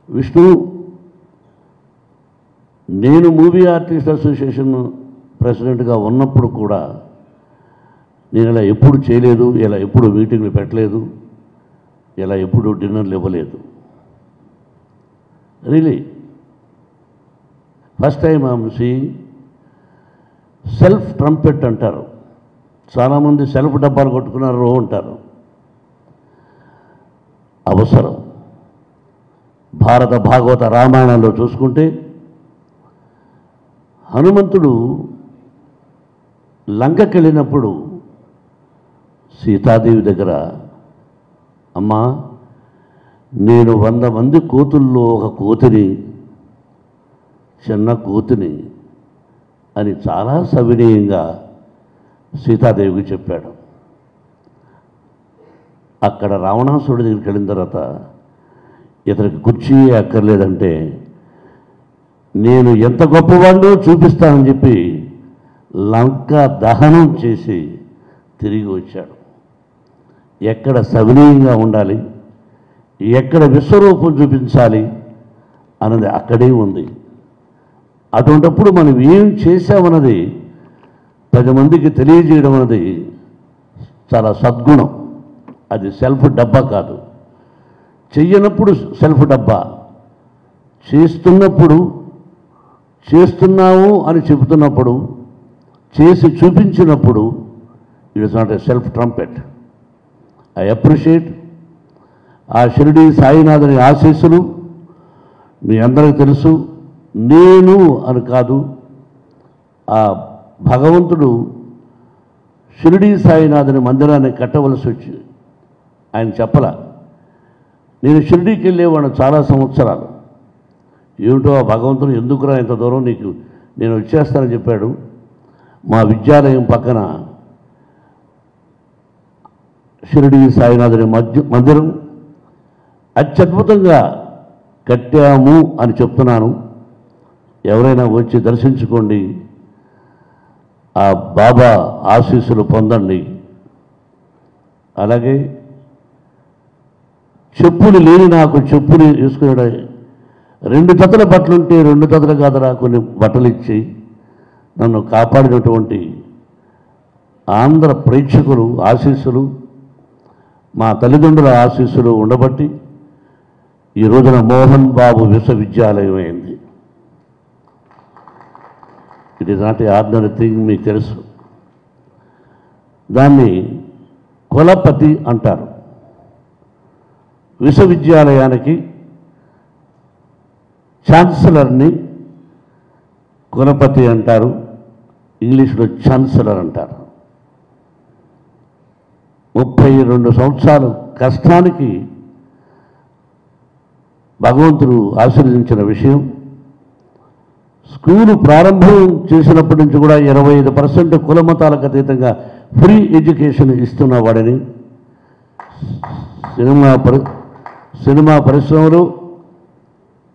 విష్ణు, నేను movie artist association ప్రెసిడెంట్గా ఉన్నప్పుడు కూడా నేను ఇలా ఎప్పుడు చేయలేదు, ఇలా ఎప్పుడు మీటింగ్లు పెట్టలేదు, ఇలా ఎప్పుడు డిన్నర్లు ఇవ్వలేదు. Really first time I'm seeing self trumpet అంటారు. చాలామంది సెల్ఫ్ డబ్బాలు కొట్టుకున్నారు అంటారు. అవసరం. భారత భాగవత రామాయణంలో చూసుకుంటే హనుమంతుడు లంకకి వెళ్ళినప్పుడు సీతాదేవి దగ్గర, అమ్మా నేను 100 మంది కోతుల్లో ఒక కోతిని, చిన్న కోతిని అని చాలా సవినీయంగా సీతాదేవికి చెప్పాడు. అక్కడ రావణాసురుడి దగ్గరికి వెళ్ళిన తర్వాత ఇతనికి కుర్చీ అక్కర్లేదంటే నేను ఎంత గొప్పవాడినో చూపిస్తానని చెప్పి లంక దహనం చేసి తిరిగి వచ్చాడు. ఎక్కడ సవినీయంగా ఉండాలి, ఎక్కడ విశ్వరూపం చూపించాలి అన్నది అక్కడే ఉంది. అటువంటిప్పుడు మనం ఏం చేశామన్నది 10 మందికి తెలియజేయడం అన్నది చాలా సద్గుణం. అది సెల్ఫ్ డబ్బా కాదు. చెయ్యనప్పుడు సెల్ఫ్ డబ్బా, చేస్తున్నప్పుడు చేస్తున్నాము అని చెబుతున్నప్పుడు, చేసి చూపించినప్పుడు it is not a self trumpet. I appreciate ఆ షిరిడి సాయినాథుని ఆశీస్సులు మీ అందరికీ తెలుసు. నేను అని కాదు, ఆ భగవంతుడు షిరిడి సాయినాథుని మందిరాన్ని కట్టవలసి వచ్చి ఆయన చెప్పలా. నేను షిరిడీకి వెళ్ళేవాడు చాలా సంవత్సరాలు. ఏమిటో ఆ భగవంతుడు ఎందుకురా ఇంత దూరం, నీకు నేను వచ్చేస్తానని చెప్పాడు. మా విద్యాలయం పక్కన షిరిడి సాయినాథుని మందిరం అత్యద్భుతంగా కట్టాము అని చెప్తున్నాను. ఎవరైనా వచ్చి దర్శించుకోండి, ఆ బాబా ఆశీస్సులు పొందండి. అలాగే చెప్పులు లేని నాకు చెప్పులు వేసుకునే 2 జతల బట్టలుంటే 2 జతలు కాదరా కొన్ని బట్టలు ఇచ్చి నన్ను కాపాడినటువంటి ఆంధ్ర ప్రేక్షకులు ఆశీస్సులు, మా తల్లిదండ్రుల ఆశీస్సులు ఉండబట్టి ఈ రోజున మోహన్ బాబు విశ్వవిద్యాలయం అయింది. It is not a ordinary thing, మీకు తెలుసు. దాన్ని కులపతి అంటారు. విశ్వవిద్యాలయానికి ఛాన్సలర్ని కులపతి అంటారు, ఇంగ్లీష్లో ఛాన్సలర్ అంటారు. 32 సంవత్సరాలు కష్టానికి భగవంతుడు ఆశీర్వదించిన విషయం. స్కూలు ప్రారంభం చేసినప్పటి నుంచి కూడా 25% కులమతాలకు అతీతంగా ఫ్రీ ఎడ్యుకేషన్ ఇస్తున్నవాడని సినిమా పరిశ్రమలో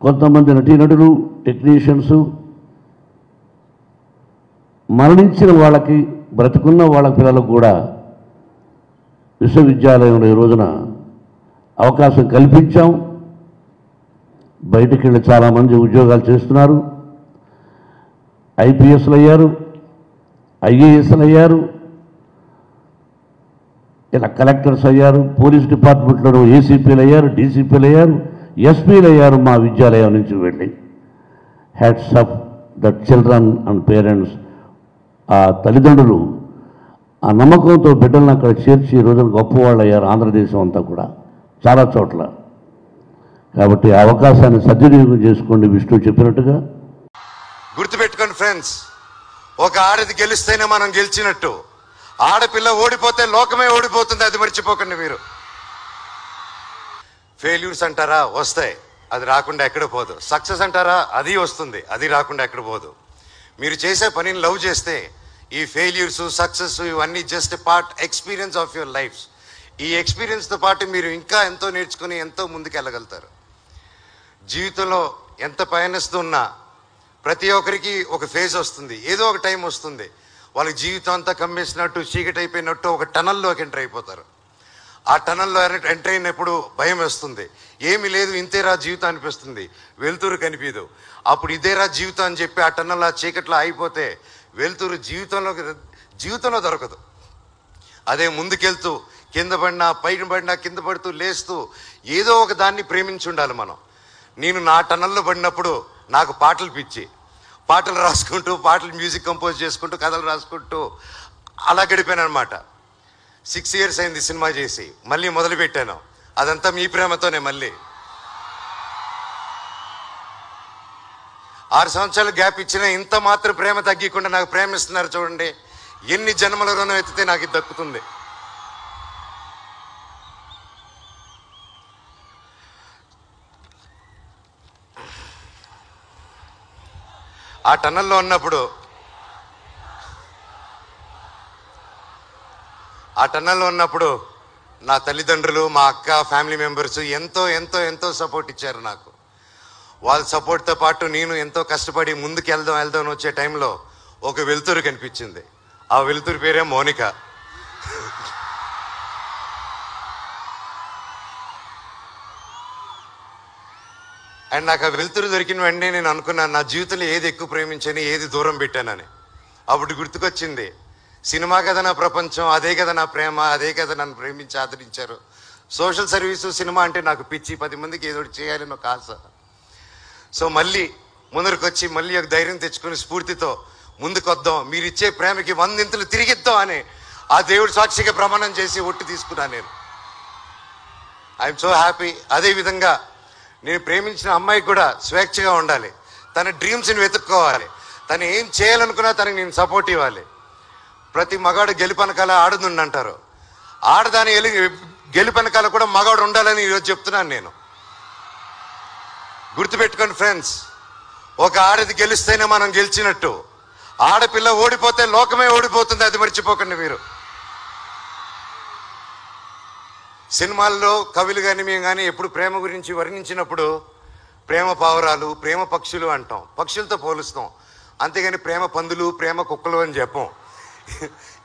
కొంతమంది నటీనటులు, టెక్నీషియన్స్, మరణించిన వాళ్ళకి, బ్రతుకున్న వాళ్ళ పిల్లలకు కూడా విశ్వవిద్యాలయంలో ఈ రోజున అవకాశం కల్పించాం. బయటికి వెళ్ళి చాలామంది ఉద్యోగాలు చేస్తున్నారు. ఐపీఎస్లు అయ్యారు, ఐఏఎస్లు అయ్యారు, ఇలా కలెక్టర్స్ అయ్యారు, పోలీస్ డిపార్ట్మెంట్లో ఏసీపీలు అయ్యారు, డీసీపీలు అయ్యారు, ఎస్పీలు అయ్యారు మా విద్యాలయం నుంచి వెళ్ళి. Hats off the children and parents. ఆ తల్లిదండ్రులు ఆ నమ్మకంతో బిడ్డలను అక్కడ చేర్చి ఈ రోజున గొప్పవాళ్ళు అయ్యారు ఆంధ్రదేశం అంతా కూడా చాలా చోట్ల. కాబట్టి ఆ అవకాశాన్ని సద్వినియోగం చేసుకోండి. విష్ణు చెప్పినట్టుగా గుర్తుపెట్టుకోండి ఫ్రెండ్స్, ఒక ఆడది గెలిస్తేనే మనం గెలిచినట్టు. ఆడపిల్ల ఓడిపోతే లోకమే ఓడిపోతుంది, అది మర్చిపోకండి మీరు. ఫెయిల్యూర్స్ అంటారా, వస్తాయి, అది రాకుండా ఎక్కడ పోదు. సక్సెస్ అంటారా, అది వస్తుంది, అది రాకుండా ఎక్కడ పోదు. మీరు చేసే పనిని లవ్ చేస్తే ఈ ఫెయిల్యూర్స్, సక్సెస్ ఇవన్నీ just part experience of your life. ఈ ఎక్స్పీరియన్స్తో పాటు మీరు ఇంకా ఎంతో నేర్చుకుని ఎంతో ముందుకు వెళ్ళగలుగుతారు. జీవితంలో ఎంత పయనిస్తున్నా ప్రతి ఒక్కరికి ఒక ఫేజ్ వస్తుంది, ఏదో ఒక టైం వస్తుంది. వాళ్ళకి జీవితం అంతా కమ్మేసినట్టు, చీకటి అయిపోయినట్టు ఒక టనల్లోకి ఎంటర్ అయిపోతారు. ఆ టనల్లో ఎంటర్ అయినప్పుడు భయం వేస్తుంది. ఏమీ లేదు, ఇంతేరా జీవితం అనిపిస్తుంది, వెలుతురు కనిపించదు. అప్పుడు ఇదేరా జీవితం అని చెప్పి ఆ టన్నల్ ఆ చీకట్లో అయిపోతే వెలుతురు జీవితంలో దొరకదు. అదే ముందుకెళ్తూ కింద పడినా పైన పడినా కింద పడుతూ లేస్తూ ఏదో ఒక దాన్ని ప్రేమించి ఉండాలి మనం. నేను నా టన్నల్లో పడినప్పుడు నాకు పాటలు పిచ్చి, పాటలు రాసుకుంటూ పాటలు మ్యూజిక్ కంపోజ్ చేసుకుంటూ కథలు రాసుకుంటూ అలా గడిపాను అనమాట. 6 years అయింది సినిమా చేసి, మళ్ళీ మొదలుపెట్టాను. అదంతా మీ ప్రేమతోనే. మళ్ళీ 6 సంవత్సరాలు గ్యాప్ ఇచ్చినా ఇంత మాత్రం ప్రేమ తగ్గకుండా నాకు ప్రేమిస్తున్నారు చూడండి. ఎన్ని జన్మల రుణం ఎత్తితే నాకు ఇది దక్కుతుంది. ఆ టన్నల్లో ఉన్నప్పుడు నా తల్లిదండ్రులు, మా అక్క, ఫ్యామిలీ మెంబర్స్ ఎంతో ఎంతో ఎంతో సపోర్ట్ ఇచ్చారు నాకు. వాళ్ళ సపోర్ట్తో పాటు నేను ఎంతో కష్టపడి ముందుకు వెళ్దాం వచ్చే టైంలో ఒక వెలుతురు కనిపించింది. ఆ వెలుతురు పేరే మౌనిక. అండ్ నాకు ఆ వెలుతురు దొరికిన వెంటనే నేను అనుకున్నాను, నా జీవితంలో ఏది ఎక్కువ ప్రేమించాను, ఏది దూరం పెట్టానని. అప్పుడు గుర్తుకొచ్చింది, సినిమా కదా నా ప్రపంచం, అదే కదా నా ప్రేమ, అదే కదా నన్ను ప్రేమించి ఆదరించారు. సోషల్ సర్వీసు, సినిమా అంటే నాకు పిచ్చి, 10 మందికి ఏదో చేయాలని ఒక ఆశ. సో మళ్ళీ ముందరికొచ్చి మళ్ళీ ఒక ధైర్యం తెచ్చుకుని స్ఫూర్తితో ముందుకొద్దాం, మీరు ఇచ్చే ప్రేమకి 100 ఇంతలు తిరిగిద్దాం అని ఆ దేవుడు సాక్షిగా ప్రమాణం చేసి ఒట్టు తీసుకున్నాను నేను. I'm so happy. అదేవిధంగా నేను ప్రేమించిన అమ్మాయికి కూడా స్వేచ్ఛగా ఉండాలి, తన డ్రీమ్స్ని వెతుక్కోవాలి, తను ఏం చేయాలనుకున్నా తనకి నేను సపోర్ట్ ఇవ్వాలి. ప్రతి మగాడు గెలుపనకాల ఆడదుండి అంటారు, ఆడదాని గెలుపనకాల కూడా మగాడు ఉండాలని ఈరోజు చెప్తున్నాను నేను. గుర్తుపెట్టుకోండి ఫ్రెండ్స్, ఒక ఆడది గెలిస్తేనే మనం గెలిచినట్టు, ఆడపిల్ల ఓడిపోతే లోకమే ఓడిపోతుంది, అది మర్చిపోకండి మీరు. సినిమాల్లో కవులు కానీ మేము కానీ ఎప్పుడు ప్రేమ గురించి వర్ణించినప్పుడు ప్రేమ పావురాలు, ప్రేమ పక్షులు అంటాం, పక్షులతో పోలుస్తాం. అంతేగాని ప్రేమ పందులు, ప్రేమ కుక్కలు అని చెప్పం.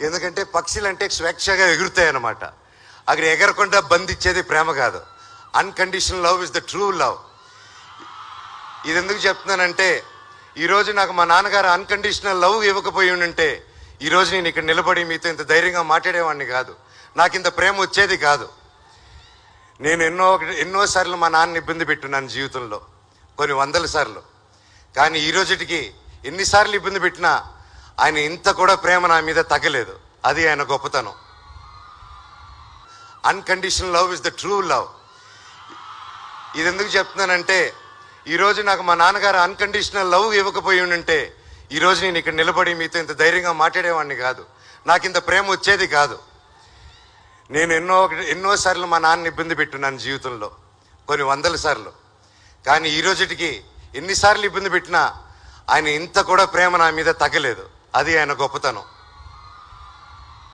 ఎందుకంటే పక్షులు అంటే స్వేచ్ఛగా ఎగురుతాయి అన్నమాట. అక్కడ ఎగరకుండా బంధించేది ప్రేమ కాదు. Unconditional love is the true love. ఇది ఎందుకు చెప్తున్నానంటే, ఈరోజు నాకు మా నాన్నగారు అన్కండిషనల్ లవ్ ఇవ్వకపోయి ఉంటే ఈరోజు నేను ఇక్కడ నిలబడి మీతో ఇంత ధైర్యంగా మాట్లాడేవాడిని కాదు, నాకు ఇంత ప్రేమ వచ్చేది కాదు. నేను ఎన్నోసార్లు మా నాన్న ఇబ్బంది పెట్టున్నాను జీవితంలో, కొన్ని 100 సార్లు. కానీ ఈ రోజుటికి ఎన్నిసార్లు ఇబ్బంది పెట్టినా ఆయన ఇంత కూడా ప్రేమ నా మీద తగ్గలేదు. అది ఆయన గొప్పతనం. Unconditional love is the true love. ఇది ఎందుకు చెప్తున్నానంటే, ఈరోజు నాకు మా నాన్నగారు అన్కండిషనల్ లవ్ ఇవ్వకపోయి ఉంటే ఈరోజు నేను ఇక్కడ నిలబడి మీతో ఇంత ధైర్యంగా మాట్లాడేవాడిని కాదు, నాకు ఇంత ప్రేమ వచ్చేది కాదు. నేను ఎన్నోసార్లు మా నాన్న ఇబ్బంది పెట్టున్నాను జీవితంలో, కొన్ని 100 సార్లు. కానీ ఈ రోజుటికి ఎన్నిసార్లు ఇబ్బంది పెట్టినా ఆయన ఇంత కూడా ప్రేమ నా మీద తగ్గలేదు. అది ఆయన గొప్పతనం.